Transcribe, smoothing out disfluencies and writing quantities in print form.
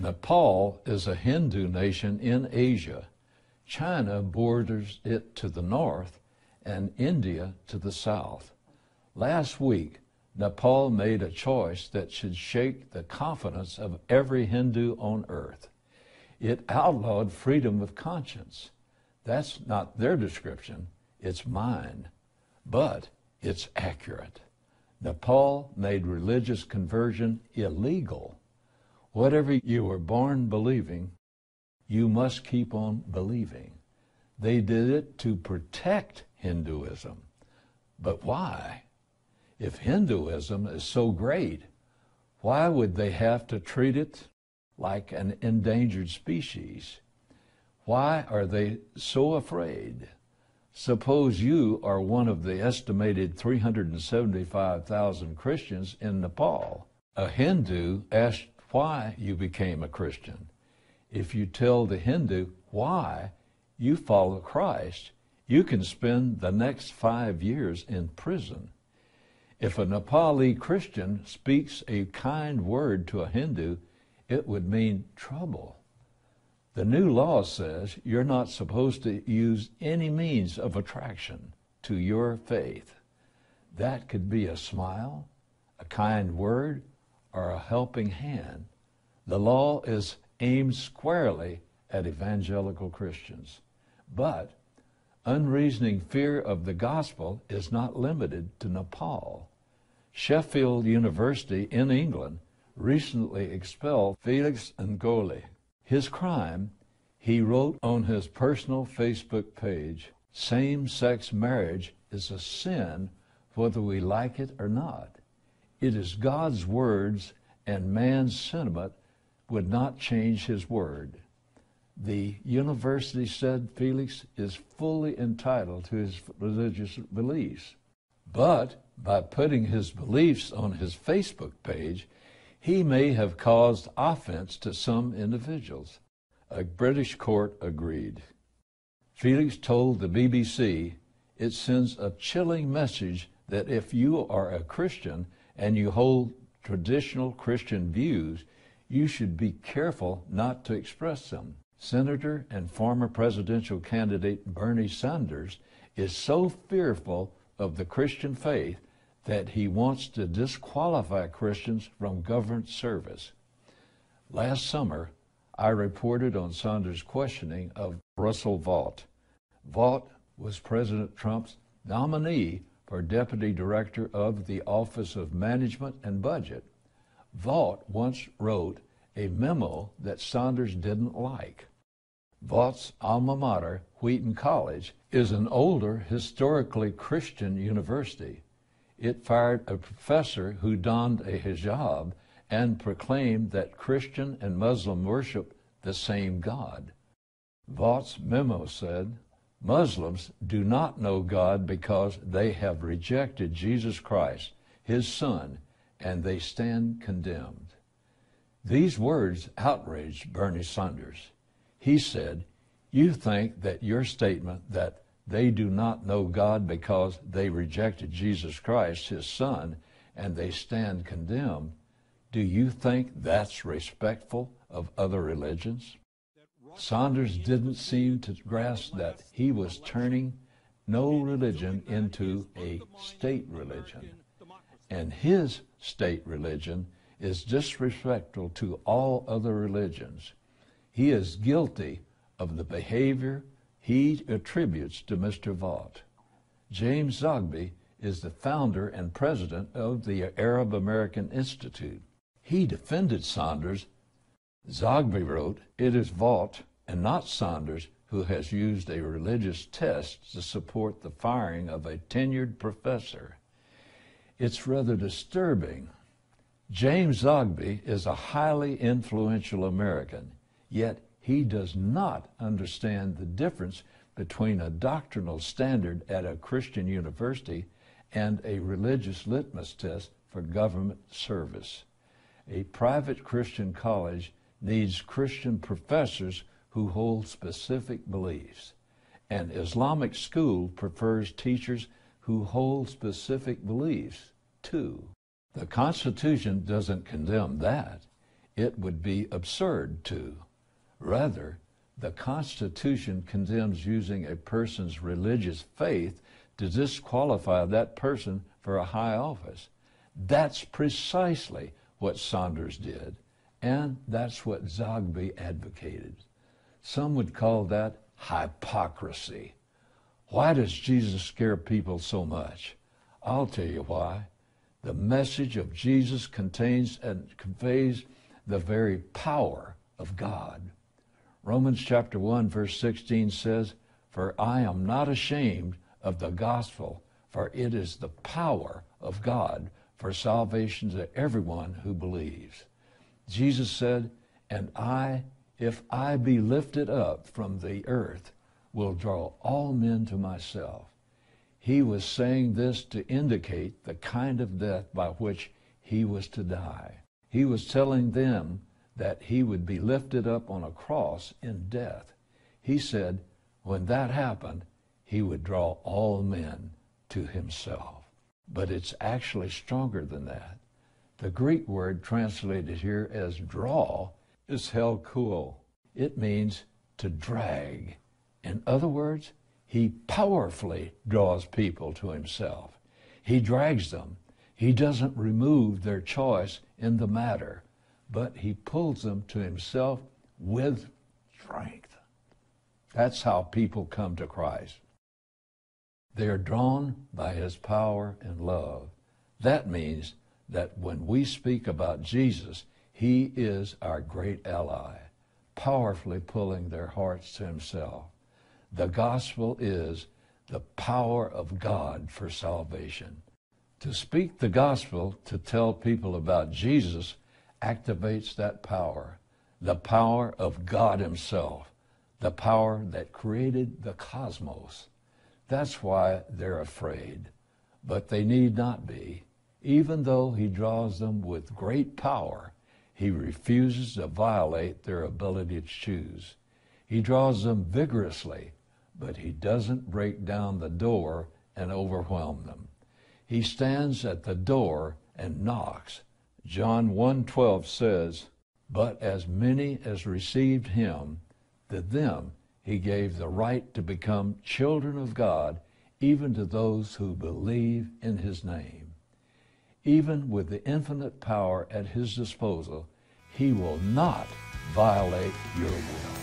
Nepal is a Hindu nation in Asia. China borders it to the north and India to the south. Last week, Nepal made a choice that should shake the confidence of every Hindu on earth. It outlawed freedom of conscience. That's not their description, it's mine. But it's accurate. Nepal made religious conversion illegal. Whatever you were born believing, you must keep on believing. They did it to protect Hinduism. But why? If Hinduism is so great, why would they have to treat it like an endangered species? Why are they so afraid? Suppose you are one of the estimated 375,000 Christians in Nepal. A Hindu asked why you became a Christian. If you tell the Hindu why you follow Christ, you can spend the next 5 years in prison. If a Nepali Christian speaks a kind word to a Hindu, it would mean trouble. The new law says you're not supposed to use any means of attraction to your faith. That could be a smile, a kind word, or a helping hand. The law is aimed squarely at evangelical Christians. But unreasoning fear of the gospel is not limited to Nepal. Sheffield University in England recently expelled Felix Ngoli. His crime, he wrote on his personal Facebook page, same-sex marriage is a sin whether we like it or not. It is God's words, and man's sentiment would not change his word. The university said Felix is fully entitled to his religious beliefs. But by putting his beliefs on his Facebook page, he may have caused offense to some individuals. A British court agreed. Felix told the BBC it sends a chilling message that if you are a Christian and you hold traditional Christian views, you should be careful not to express them. Senator and former presidential candidate Bernie Sanders is so fearful of the Christian faith that he wants to disqualify Christians from government service. Last summer, I reported on Sanders' questioning of Russell Vought. Vought was President Trump's nominee for Deputy Director of the Office of Management and Budget. Vought once wrote a memo that Sanders didn't like. Vaught's alma mater, Wheaton College, is an older, historically Christian university. It fired a professor who donned a hijab and proclaimed that Christian and Muslim worship the same God. Vaught's memo said, Muslims do not know God because they have rejected Jesus Christ, his Son, and they stand condemned. These words outraged Bernie Sanders. He said, you think that your statement that they do not know God because they rejected Jesus Christ, his Son, and they stand condemned, do you think that's respectful of other religions? Sanders didn't seem to grasp that he was turning no religion into a state religion, and his state religion is disrespectful to all other religions. He is guilty of the behavior he attributes to Mr. Vaught. James Zogby is the founder and president of the Arab American Institute. He defended Sanders. Zogby wrote, it is Vaught and not Sanders who has used a religious test to support the firing of a tenured professor. It's rather disturbing. James Zogby is a highly influential American, yet he does not understand the difference between a doctrinal standard at a Christian university and a religious litmus test for government service. A private Christian college needs Christian professors who hold specific beliefs. An Islamic school prefers teachers who hold specific beliefs, too. The Constitution doesn't condemn that. it would be absurd to. Rather, the Constitution condemns using a person's religious faith to disqualify that person for a high office. That's precisely what Saunders did, and that's what Zogby advocated. Some would call that hypocrisy. Why does Jesus scare people so much? I'll tell you why. The message of Jesus contains and conveys the very power of God. Romans chapter 1 verse 16 says, "For I am not ashamed of the gospel, for it is the power of God for salvation to everyone who believes." Jesus said, "And I, if I be lifted up from the earth, will draw all men to myself." He was saying this to indicate the kind of death by which he was to die. He was telling them that he would be lifted up on a cross in death. He said when that happened, he would draw all men to himself. But it's actually stronger than that. The Greek word translated here as draw is helkuo. It means to drag. In other words, he powerfully draws people to himself. He drags them. He doesn't remove their choice in the matter, but he pulls them to himself with strength. That's how people come to Christ. They are drawn by his power and love. That means that when we speak about Jesus, he is our great ally, powerfully pulling their hearts to himself. The gospel is the power of God for salvation. To speak the gospel, to tell people about Jesus, activates that power, the power of God himself, the power that created the cosmos. That's why they're afraid. But they need not be. Even though he draws them with great power, he refuses to violate their ability to choose. He draws them vigorously, but he doesn't break down the door and overwhelm them. He stands at the door and knocks. John 1:12 says, "But as many as received him, to them he gave the right to become children of God, even to those who believe in his name." Even with the infinite power at his disposal, he will not violate your will.